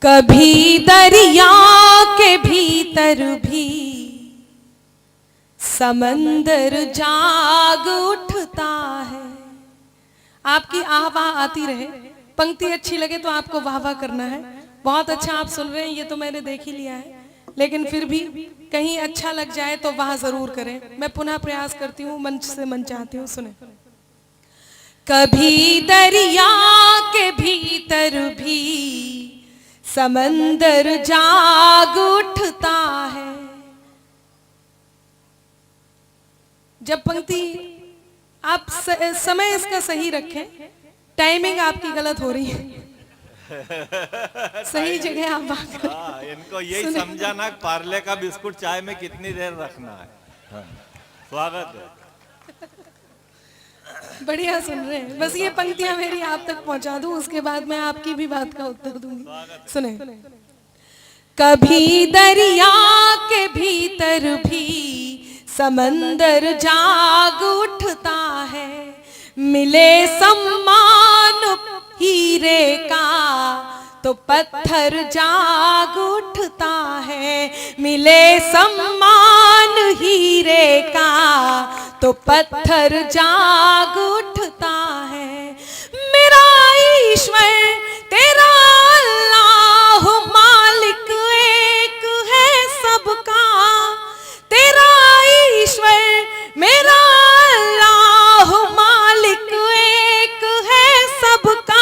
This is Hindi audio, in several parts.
कभी दरिया के भीतर भी समंदर जाग उठता है। आपकी आह वाह आती रहे, पंक्ति अच्छी लगे तो आपको वाह वाह करना है। बहुत अच्छा आप सुन रहे हैं, ये तो मैंने देख ही लिया है, लेकिन फिर भी कहीं अच्छा लग जाए तो वाह जरूर करें। मैं पुनः प्रयास करती हूँ, मंच से मन चाहती हूँ, सुने। कभी दरिया के भीतर भी समंदर जाग उठता है। जब पंक्ति आप समय इसका सही रखें, टाइमिंग आपकी गलत हो रही है। सही जगह आप बात करें। इनको यही समझाना पार्ले का बिस्कुट चाय में कितनी देर रखना है। स्वागत है। बढ़िया सुन रहे हैं, बस ये पंक्तियां मेरी आप तक पहुंचा दूं, उसके बाद मैं आपकी भी बात का उत्तर दूंगी। सुने। कभी दरिया के भीतर भी समंदर जाग उठता है, मिले सम्मान हीरे का तो पत्थर जाग उठता है। मिले सम्मान हीरे का तो पत्थर जाग उठता है। मेरा ईश्वर तेरा अल्लाह मालिक एक है सबका। तेरा ईश्वर मेरा अल्लाह मालिक एक है सबका।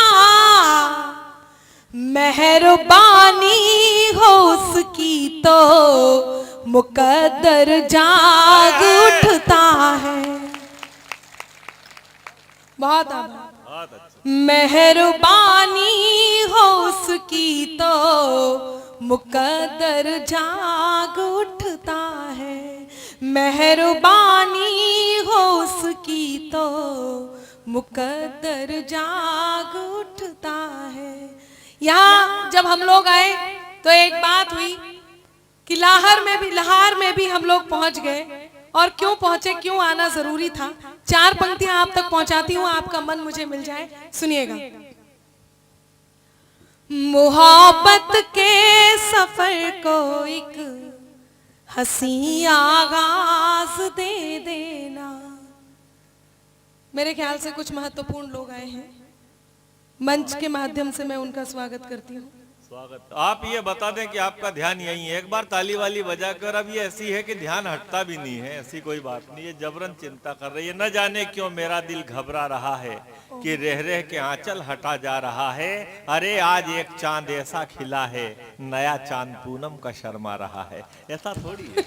मेहरबानी हो उसकी तो मुकद्दर जाग उठता है। बहुत आभार। मेहरबानी हो उसकी तो मुकद्दर जाग उठता है। मेहरबानी हो उसकी तो मुकद्दर जाग उठता है। यहाँ जब हम लोग आए तो एक बात हुई कि लाहौर में भी हम लोग पहुंच गए। और क्यों पहुंचे, क्यों आना जरूरी था, चार पंक्तियां आप तक पहुंचाती हूं, आपका मन मुझे मिल जाए। सुनिएगा। मोहब्बत के सफर को एक हंसी आगाज दे देना। मेरे ख्याल से कुछ महत्वपूर्ण लोग आए हैं, मंच के माध्यम से मैं उनका स्वागत करती हूँ। स्वागत। आप ये बता दें कि आपका ध्यान यही है। एक बार ताली वाली बजा कर, अब ये ऐसी है कि ध्यान हटता भी नहीं है, ऐसी कोई बात नहीं है, जबरन चिंता कर रही है। न जाने क्यों मेरा दिल घबरा रहा है कि रह रह के आंचल हटा जा रहा है। अरे आज एक चांद ऐसा खिला है, नया चांद पूनम का शर्मा रहा है। ऐसा थोड़ी है।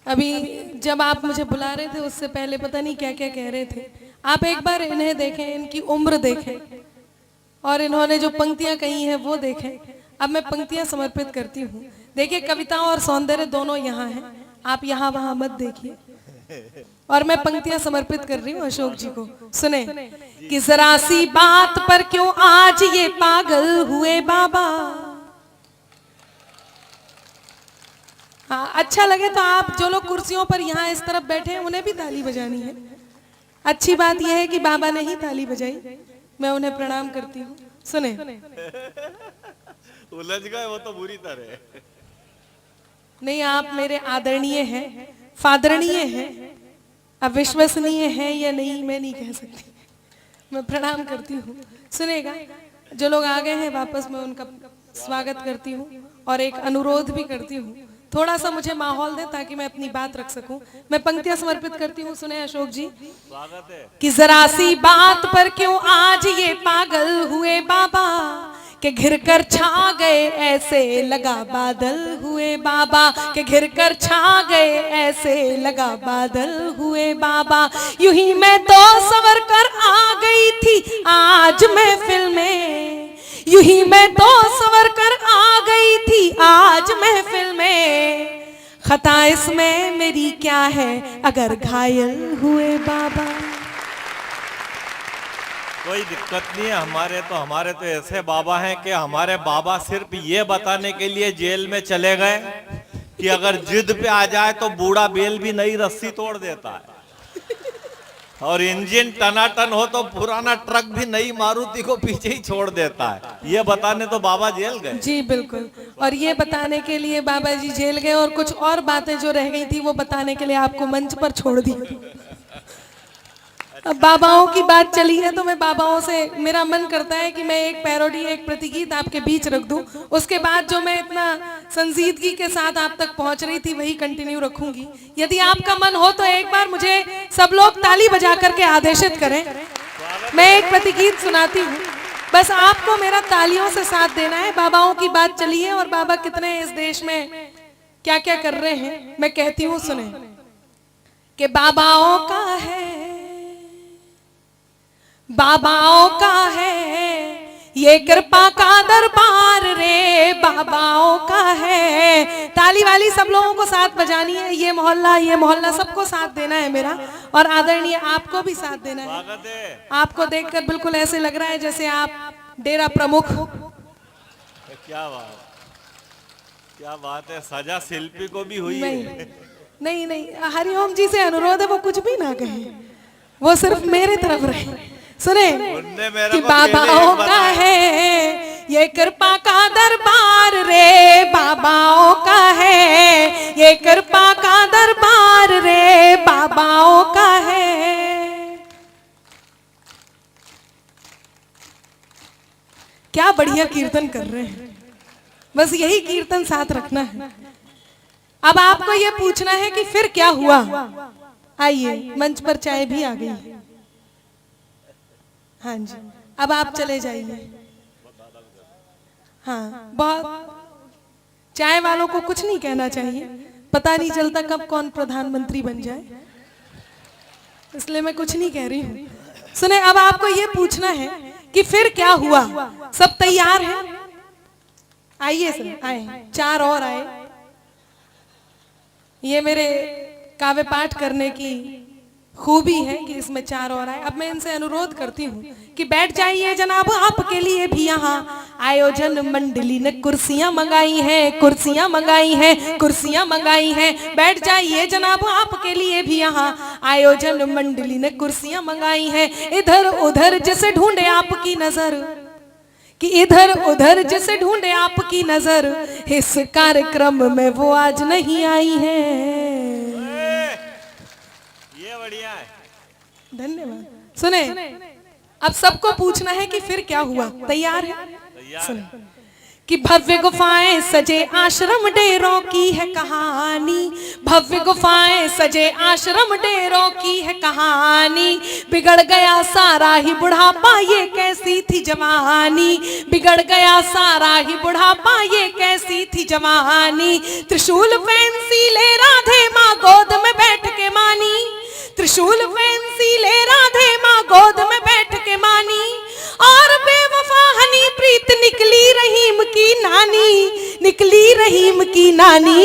अभी जब आप मुझे बुला रहे थे उससे पहले पता नहीं क्या क्या कह रहे थे। आप एक बार इन्हें देखें, इनकी उम्र देखें और इन्होंने जो पंक्तियां कही हैं वो देखें। अब मैं पंक्तियां समर्पित करती हूँ। देखिए, कविता और सौंदर्य दोनों यहाँ हैं, आप यहाँ वहां मत देखिए। और मैं पंक्तियां समर्पित कर रही हूँ अशोक जी को। सुने। कि जरा सी बात पर क्यों आज ये पागल हुए बाबा। हाँ, अच्छा लगे तो आप जो लोग कुर्सियों पर यहाँ इस तरफ बैठे हैं उन्हें भी ताली बजानी है। अच्छी बात यह है कि बाबा ने ही ताली बजाई, मैं उन्हें प्रणाम करती हूँ। सुने। उलझ गए वो तो बुरी तरह। नहीं, आप मेरे आदरणीय हैं, फादरणीय हैं, अविश्वसनीय हैं या नहीं मैं नहीं कह सकती, मैं प्रणाम करती हूँ। सुनेगा। जो लोग आ गए हैं वापस मैं उनका स्वागत करती हूँ और एक अनुरोध भी करती हूँ, थोड़ा सा मुझे माहौल दे ताकि मैं अपनी बात रख सकूं। मैं पंक्तियां समर्पित करती हूँ। सुने अशोक जी। स्वागत है। कि जरा सी बात पर क्यों आज ये पागल हुए बाबा, कि घिर कर छा गए ऐसे लगा बादल हुए बाबा। कि घिर कर छा गए ऐसे लगा बादल हुए बाबा। यूं ही मैं तो सवर कर आ गई थी आज महफिल में। यूं ही मैं तो सवर कर आ गई थी आज महफिल में। खता इसमें मेरी क्या है अगर घायल हुए बाबा। कोई दिक्कत नहीं है। हमारे तो ऐसे बाबा हैं कि हमारे बाबा सिर्फ ये बताने के लिए जेल में चले गए कि अगर जिद पे आ जाए तो बूढ़ा बेल भी नई रस्सी तोड़ देता है। और इंजन टनाटन हो तो पुराना ट्रक भी नई मारुति को पीछे ही छोड़ देता है। ये बताने तो बाबा जेल गए। जी बिल्कुल, और ये बताने के लिए बाबा जी जेल गए और कुछ और बातें जो रह गई थी वो बताने के लिए आपको मंच पर छोड़ दी। अब बाबाओं की बात चली है तो मैं बाबाओं से, मेरा मन करता है कि मैं एक पैरोडी, एक प्रतिगीत आपके बीच रख दूं। उसके बाद जो मैं इतना संजीदगी के साथ आप तक पहुंच रही थी वही कंटिन्यू रखूंगी। यदि आपका मन हो तो एक बार मुझे सब लोग ताली बजा करके आदेशित करें। मैं एक प्रतिगीत सुनाती हूँ, बस आपको मेरा तालियों से साथ देना है। बाबाओं की बात चली है और बाबा कितने इस देश में क्या क्या कर रहे हैं मैं कहती हूँ, सुने। कि बाबाओं का है, बाबाओं का है ये कृपा का दरबार रे, बाबाओं का है। ताली वाली सब लोगों को साथ बजानी है। ये मोहल्ला सबको साथ देना है मेरा, और आदरणीय आपको भी साथ देना है। आपको देखकर बिल्कुल ऐसे लग रहा है जैसे आप डेरा प्रमुख। क्या बात है, सजा शिल्पी को भी हुई नहीं, है। नहीं, हरिओम जी से अनुरोध है वो कुछ भी ना कहे, वो सिर्फ मेरे तरफ रहे। सुने कि बाबाओं का है ये कृपा का दरबार रे, बाबाओं का है ये कृपा का दरबार रे, बाबाओं का है। क्या बढ़िया कीर्तन कर रहे हैं, बस यही कीर्तन साथ रखना है। अब आपको ये पूछना है कि फिर क्या हुआ। आइए, मंच पर चाय भी आ गई। हाँ जी, अब आप चले जाइए। हाँ, बहुत चाय वालों को कुछ नहीं कहना चाहिए, पता नहीं चलता कब कौन प्रधानमंत्री बन जाए, इसलिए मैं कुछ नहीं कह रही हूँ। सुने, अब आपको ये पूछना है कि फिर क्या हुआ। सब तैयार हैं? आइए सर, आए, चार और आए। ये मेरे काव्य पाठ करने की खूबी है कि इसमें चार और आए। अब मैं इनसे अनुरोध करती हूँ कि बैठ जाइए जनाब, आपके लिए भी यहाँ आयोजन मंडली ने कुर्सियां मंगाई हैं, कुर्सियां मंगाई हैं, कुर्सियां मंगाई हैं। बैठ जाइए जनाब, आपके लिए भी यहाँ आयोजन मंडली ने कुर्सियां मंगाई हैं। इधर उधर जिसे ढूंढे आपकी नजर, कि इधर उधर जिसे ढूंढे आपकी नजर, इस कार्यक्रम में वो आज नहीं आई है। बढ़िया है, धन्यवाद। सुने, अब सबको पूछना है कि फिर क्या हुआ। तैयार है? सुने कि भव्य गुफाएं सजे आश्रम डेरों की है कहानी, भव्य गुफाएं सजे आश्रम डेरों की है कहानी। बिगड़ गया सारा ही बुढ़ापा ये कैसी थी जवानी, बिगड़ गया सारा ही बुढ़ापा ये कैसी थी जवानी। त्रिशूल फैंसी ले राधे माँ गोद में बैठ के मानी, त्रिशूल फैंसी ले राधे माँ गोद में बैठ के मानी। और बेवफा हनी प्रीत निकली रहीम की नानी, निकली रहीम की नानी।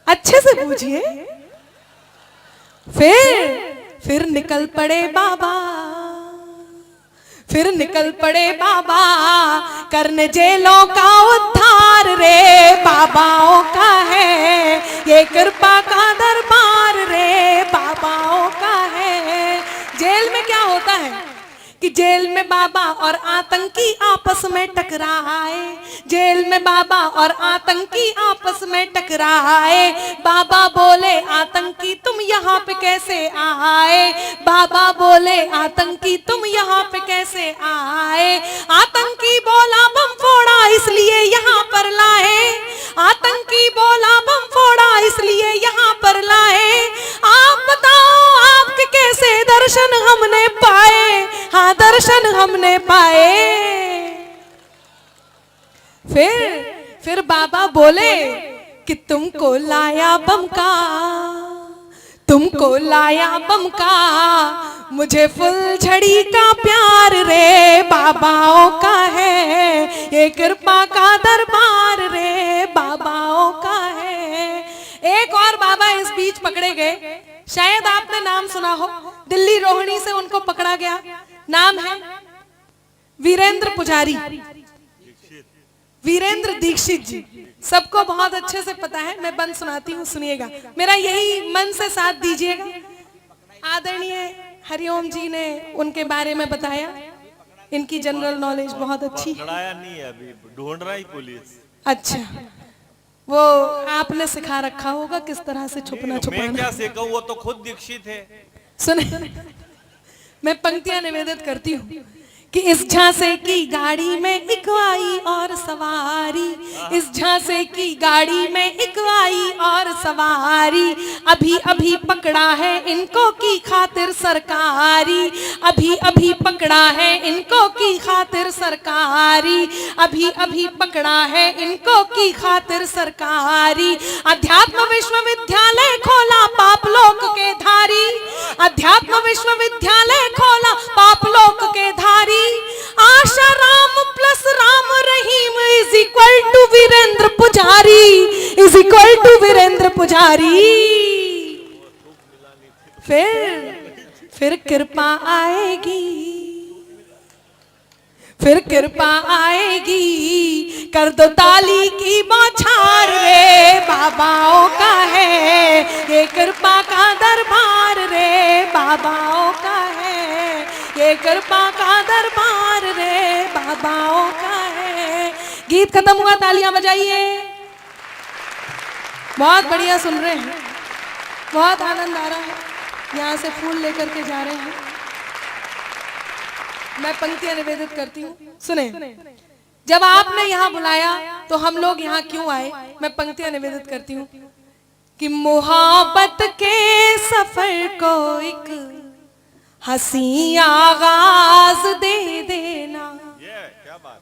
अच्छे से पूछिए। फिर निकल पड़े बाबा, फिर निकल पड़े बाबा करने जेलों का उद्धार रे, बाबाओं का है ये कृपा का दरबार रे, बाबाओं का है। जेल में क्या होता है कि जेल में बाबा और आतंकी आपस में टकराए, जेल में बाबा और आतंकी आपस में टकराए। बाबा बोले आतंकी तुम यहाँ पे कैसे आए, बाबा बोले आतंकी तुम यहाँ पे कैसे आए। आतंकी बोला बम फोड़ा इसलिए यहाँ पर लाए, आतंकी बोला बम फोड़ा इसलिए यहाँ पर लाए। आप बताओ आपके कैसे दर्शन हमने पाए, हाँ दर्शन हमने पाए। फिर बाबा बोले कि तुमको लाया बम का, तुमको लाया बम का मुझे फुलझड़ी का प्यार रे, बाबाओं का है ये कृपा का दरबार रे, बाबाओं का है। एक और बाबा इस बीच पकड़े गए, शायद आपने नाम सुना हो, दिल्ली रोहिणी से उनको पकड़ा गया। नाम है वीरेंद्र पुजारी। वीरेंद्र दीक्षित जी, सबको बहुत अच्छे से पता है, मैं बंद सुनाती हूँ, सुनिएगा, मेरा यही मन से साथ दीजिएगा। आदरणीय हरिओम जी ने उनके बारे में बताया, इनकी जनरल नॉलेज बहुत अच्छी है। पकड़ाया नहीं है अभी, ढूंढ रहा ही पुलिस। अच्छा, वो आपने सिखा रखा होगा किस तरह से छुपना मैं छुपाना। क्या सिखाऊं, वो तो खुद दीक्षित है। सुने, मैं पंक्तियां निवेदित करती हूँ कि इस झांसे की गाड़ी में एक आई और सवारी, इस झांसे की गाड़ी में एक आई और सवारी, अभी अभी पकड़ा है इनको की खातिर सरकारी, अभी अभी पकड़ा है इनको की खातिर सरकारी, अभी अभी पकड़ा है इनको की खातिर सरकारी। अध्यात्म विश्वविद्यालय खोला पाप लोक के धारी, अध्यात्म विश्वविद्यालय खोला पाप लोक के धारी, Asha Ram plus Ram Rahim is equal to Virendra Pujari, is equal to Virendra पुजारी। फिर कृपा आएगी, फिर कृपा आएगी, कर दो ताली की बौछार रे, बाबाओं का है ये कृपा का दरबार रे, बाबाओं का है ये कृपा का दरबार रे, बाबाओं का है। गीत खत्म हुआ, तालियां बजाइए। बहुत बढ़िया सुन रहे हैं, बहुत आनंद आ रहा है। यहाँ से फूल लेकर के जा रहे हैं। मैं पंक्तियां निवेदित करती हूँ, सुने। जब आपने यहाँ बुलाया तो हम लोग यहाँ क्यों आए, मैं पंक्तियां निवेदित करती हूँ कि मोहब्बत के सफर को एक हंसी आगाज दे देना, क्या बात।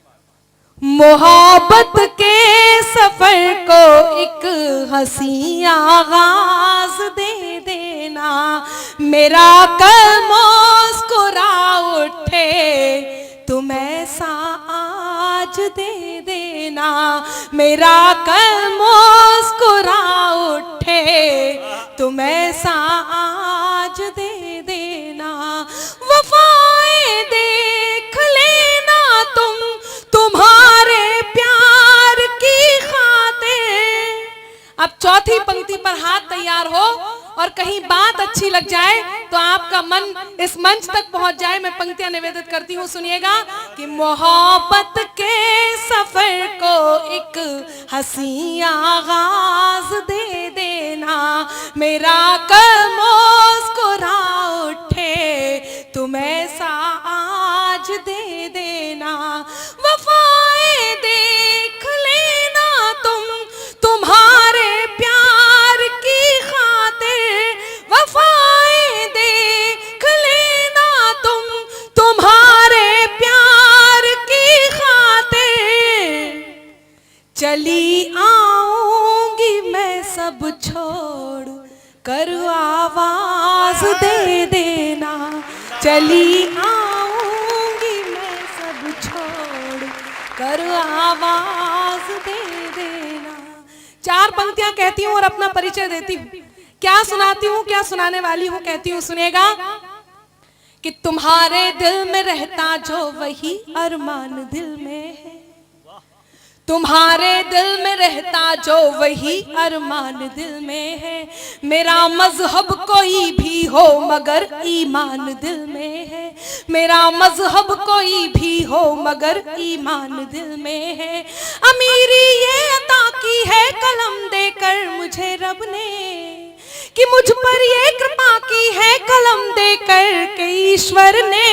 मोहब्बत के सफर को एक हंसी आगाज दे देना, मेरा कल मुस्कुरा उठे तुम ऐसा आज दे देना, मेरा कल मुस्कुरा उठे तुम ऐसा आज दे देना, वफाएं देख लेना तुम तुम्हारे प्यार की खातिर। अब चौथी पंक्ति पर हाथ तैयार हो और कहीं बात अच्छी लग जाए तो आपका मन इस मंच तक पहुंच जाए। मैं पंक्तियां निवेदित करती हूं, सुनिएगा कि मोहब्बत के सफर को एक हंसी आगाज दे देना, मेरा कल मुस्कुरा उठे तुम ऐसा आज दे देना, वफाएं देख लेना तुम तुम्हारे प्यार की खातिर, वफाएं देख लेना तुम तुम्हारे प्यार की खातिर, चली आऊंगी मैं सब छोड़ कर आवाज दे देना, चली आऊंगी मैं सब छोड़ कर आवाज दे देना। चार पंक्तियां कहती हूं और अपना परिचय देती हूं। क्या सुनाती हूं, क्या सुनाने वाली हूं, कहती हूं, सुनेगा कि तुम्हारे दिल में रहता जो वही अरमान दिल में है, तुम्हारे दिल में रहता जो वही अरमान दिल में है, मेरा मजहब कोई भी हो मगर ईमान दिल में है, मेरा मजहब कोई भी हो मगर ईमान दिल में है, अमीरी ये अता की है कलम देकर मुझे रब ने, कि मुझ पर ये कृपा की है कलम देकर के ईश्वर ने,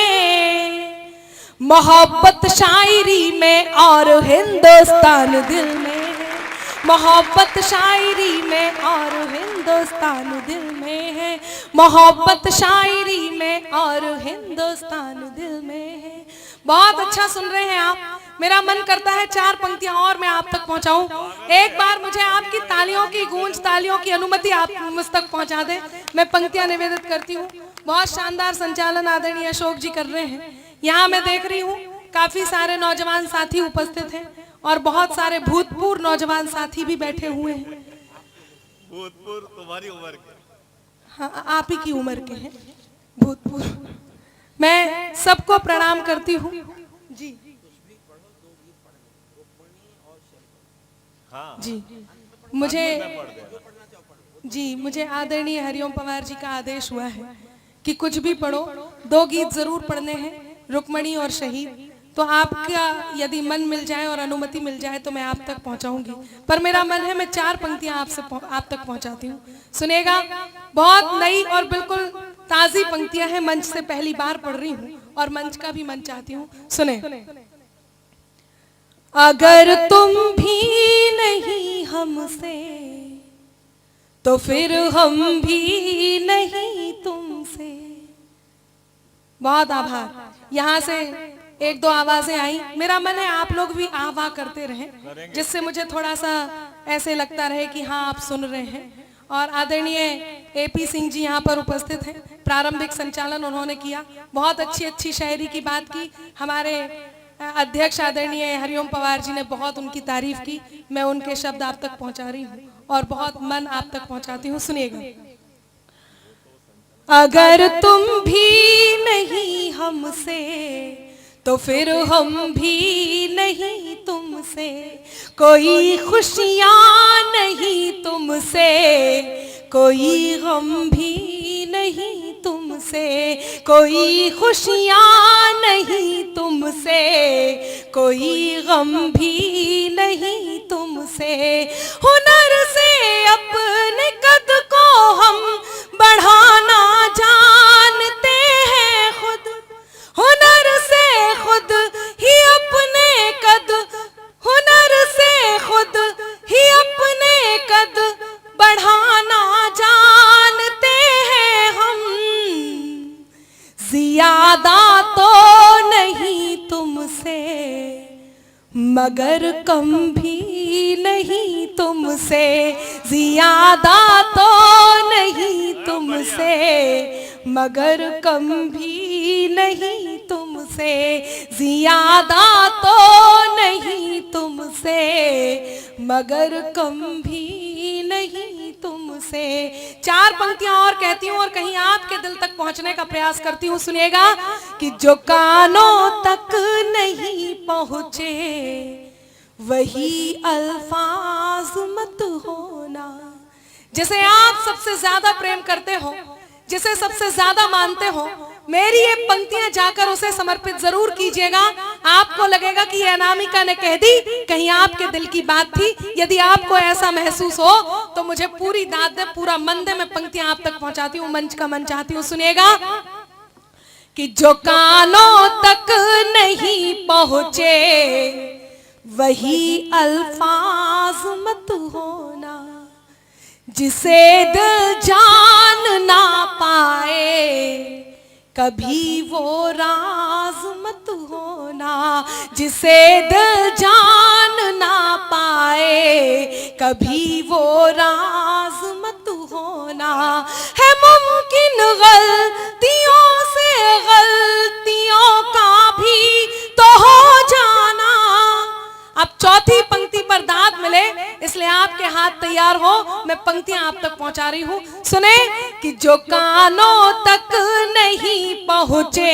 मोहब्बत शायरी में और हिंदुस्तान दिल में है, मोहब्बत शायरी में और हिंदुस्तान दिल में है, मोहब्बत शायरी में और हिंदुस्तान दिल में है। बहुत अच्छा सुन रहे हैं आप। मेरा मन करता है चार पंक्तियां और मैं आप तक पहुंचाऊं। एक बार मुझे आपकी तालियों की गूंज, तालियों की अनुमति आप मुझ तक पहुंचा दें। मैं पंक्तियां निवेदित करती हूं। बहुत शानदार संचालन आदरणीय अशोक जी कर रहे हैं। यहाँ मैं देख रही हूँ काफी सारे नौजवान साथी उपस्थित हैं और बहुत सारे भूतपूर्व नौजवान साथी भी बैठे हुए हैं। भूतपूर्व तुम्हारी उम्र के? हाँ, आप ही की उम्र के हैं भूतपूर्व। मैं सबको प्रणाम करती हूँ जी। हाँ जी मुझे मैं पढ़ देगा। जी मुझे आदरणीय हरिओम पवार जी का आदेश हुआ है कि कुछ भी पढ़ो, 2 गीत जरूर पढ़ने हैं, रुक्मणी और शहीद। तो आपका यदि मन मिल जाए और अनुमति मिल जाए तो मैं आप तक पहुंचाऊंगी, पर मेरा मन है मैं 4 पंक्तियां आप तक पहुंचाती हूँ। सुनेगा, बहुत नई और बिल्कुल ताजी पंक्तियां हैं, मंच से पहली बार पढ़ रही हूँ और मंच का भी मन चाहती हूँ। सुने। अगर तुम भी नहीं हमसे तो फिर हम भी नहीं तुमसे। बहुत आभार। यहाँ से 1-2 आवाजें आई, मेरा मन है आप लोग भी आह वाह करते रहें, जिससे मुझे थोड़ा सा ऐसे लगता रहे कि हाँ आप सुन रहे हैं। और आदरणीय AP सिंह जी यहाँ पर उपस्थित हैं, प्रारंभिक संचालन उन्होंने किया, बहुत अच्छी शायरी की बात की। हमारे अध्यक्ष आदरणीय हरिओम पवार जी ने बहुत उनकी तारीफ की, मैं उनके शब्द आप तक पहुंचा रही हूँ और बहुत मन आप तक पहुंचाती हूँ। सुनिएगा। अगर तुम भी नहीं हमसे तो फिर हम भी नहीं तुमसे, कोई खुशियाँ नहीं तुमसे, कोई गम भी नहीं तुमसे, कोई खुशियाँ नहीं तुमसे, कोई गम भी नहीं तुमसे। हुनर से अपने कद को हम बढ़ाना जानते हैं खुद, हुनर से खुद ही अपने कद, हुनर से खुद ही अपने कद बढ़ाना जानते हैं हम। ज्यादा तो नहीं तुमसे मगर कम भी नहीं तुमसे, ज्यादा तो नहीं तुमसे मगर कम भी नहीं तुमसे, ज्यादा तो नहीं तुमसे मगर कम भी नहीं तुमसे। 4 पंक्तियां और कहती हूँ और कहीं आपके दिल तक पहुंचने का प्रयास करती हूँ। सुनिएगा कि जो कानों तक नहीं पहुंचे वही अल्फाज मत होना। जिसे आप सबसे ज्यादा प्रेम करते हो, जिसे सबसे ज्यादा मानते हो, मेरी ये पंक्तियां जाकर उसे समर्पित जरूर कीजिएगा। आपको लगेगा कि ये अनामिका ने कह दी, कहीं आपके दिल की बात थी। यदि आपको ऐसा महसूस हो तो मुझे पूरी दाद दे, पूरा मन दे, मैं पंक्तियां आप तक पहुंचाती हूँ, मंच का मन चाहती हूँ। सुनिएगा कि जो कानों तक नहीं पहुंचे वही अल्फाज मत होना, जिसे दिल जान ना पाए कभी वो राज मत होना, जिसे दिल जान ना पाए कभी वो राज मत होना। है मुमकिन गलतियों से गलतियों का भी तो हो जाना। अब चौथी पंक्ति पर दाद मिले, इसलिए आपके हाथ तैयार हो, मैं पंक्तियां आप तक पहुंचा रही हूं। सुने कि जो कानों तक नहीं पहुंचे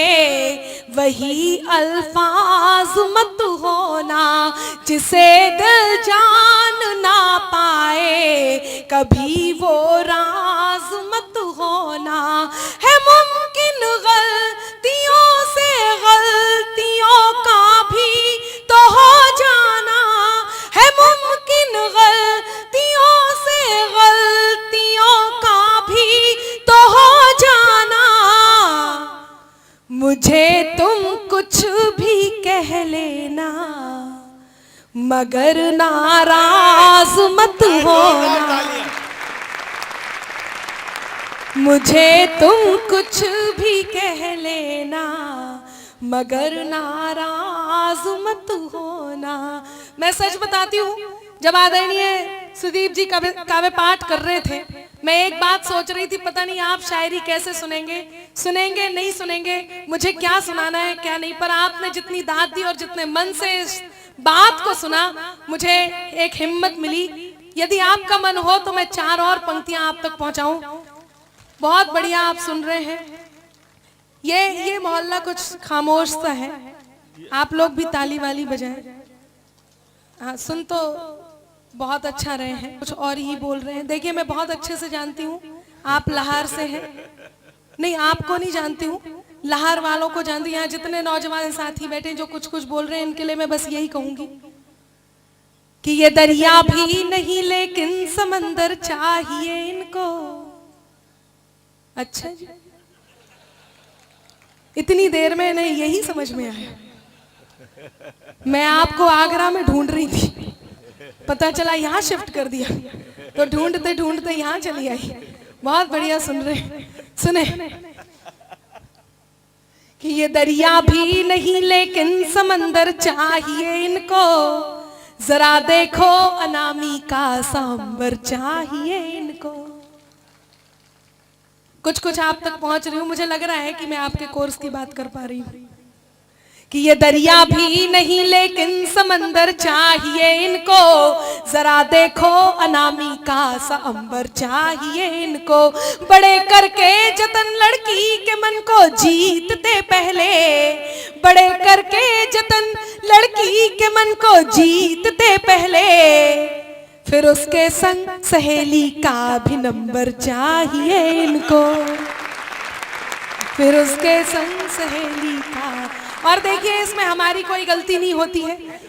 वही अल्फाज मत होना, जिसे दिल जान ना पाए कभी वो राज मत होना। है मुमकिन गलतियों से गलतियों का भी तो हो जाना, है मुमकिन गलतियों से गलतियों का भी तो हो जाना। मुझे तुम कुछ भी कह लेना मगर नाराज मत होना, मुझे तुम कुछ भी कह लेना मगर नाराज मत होना। मैं सच बताती हूँ, जब आदरणीय सुदीप जी काव्य पाठ कर रहे थे, मैं एक बात सोच रही थी, पता नहीं आप शायरी कैसे सुनेंगे, सुनेंगे नहीं सुनेंगे, मुझे क्या सुनाना है क्या नहीं, पर आपने जितनी दाद दी और जितने मन से इस बात को सुना, मुझे एक हिम्मत मिली। यदि आपका मन हो तो मैं 4 और पंक्तियां आप तक पहुंचाऊं। बहुत बढ़िया आप सुन रहे हैं। ये मोहल्ला कुछ खामोश सा है, आप लोग भी ताली वाली बजाएं। हाँ, सुन तो बहुत अच्छा रहे हैं, कुछ और ही बोल रहे हैं। देखिए मैं बहुत अच्छे से जानती हूँ आप लाहौर से हैं, नहीं आपको नहीं जानती हूँ, लाहौर वालों को जानती हूँ। यहाँ जितने नौजवान साथी बैठे जो कुछ कुछ बोल रहे हैं इनके लिए मैं बस यही कहूंगी कि ये दरिया भी नहीं लेकिन समंदर चाहिए इनको। अच्छा जी, इतनी देर में नहीं यही समझ में आया। मैं आपको आगरा में ढूंढ रही थी, पता चला यहाँ शिफ्ट कर दिया, तो ढूंढते ढूंढते यहाँ चली आई। बहुत बढ़िया सुन रहे, सुने कि ये दरिया भी नहीं लेकिन समंदर चाहिए इनको, जरा देखो अनामिका सांबर चाहिए इनको। कुछ कुछ आप तक पहुंच रही हूँ, मुझे लग रहा है कि मैं आपके कोर्स की बात कर पा रही हूँ कि ये दरिया भी नहीं लेकिन समंदर चाहिए इनको, जरा देखो अनामिका सा अंबर चाहिए इनको। बड़े करके जतन लड़की के मन को जीतते पहले, बड़े करके जतन लड़की के मन को जीतते पहले, फिर उसके संग सहेली का भी नंबर चाहिए इनको, फिर उसके संग सहेली का। और देखिए इसमें हमारी कोई गलती नहीं होती है।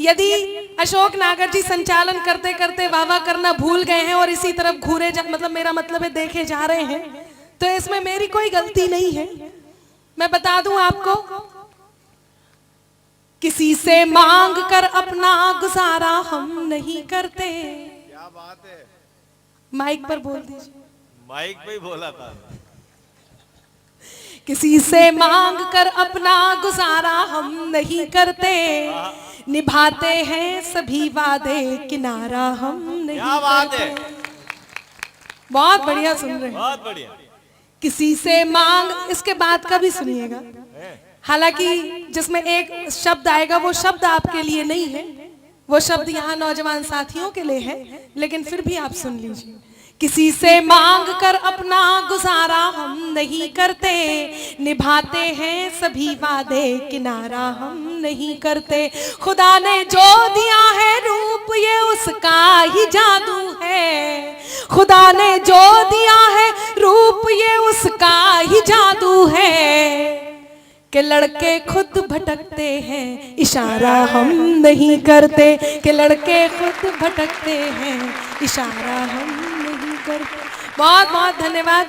यदि अशोक नागर जी संचालन करते करते वाह वाह करना भूल गए हैं और इसी तरफ घूरे मतलब मेरा मतलब है देखे जा रहे हैं, तो इसमें मेरी कोई गलती नहीं है। मैं बता दूं आपको, किसी से मांग कर अपना गुजारा हम नहीं करते। क्या बात है, माइक पर बोल दीजिए। माइक पे ही बोला था। किसी से मांग कर अपना गुजारा हम नहीं करते, निभाते हैं सभी वादे किनारा हम नहीं क्या बात करते। है, बहुत बढ़िया सुन रहे हैं, बहुत बढ़िया। किसी से मांग, इसके बाद का भी सुनिएगा। हालांकि जिसमें एक शब्द आएगा वो शब्द आपके लिए नहीं है, वो शब्द यहाँ नौजवान साथियों के लिए है, लेकिन फिर भी आप सुन लीजिए। किसी से मांग कर अपना गुजारा हम नहीं करते, निभाते हैं सभी वादे किनारा हम नहीं करते। खुदा ने जो दिया है रूप ये उसका ही जादू है, खुदा ने जो दिया है रूप ये उसका ही जादू है, कि लड़के खुद भटकते हैं इशारा हम नहीं करते, कि लड़के खुद भटकते हैं इशारा हम नहीं करते। बहुत बहुत धन्यवाद।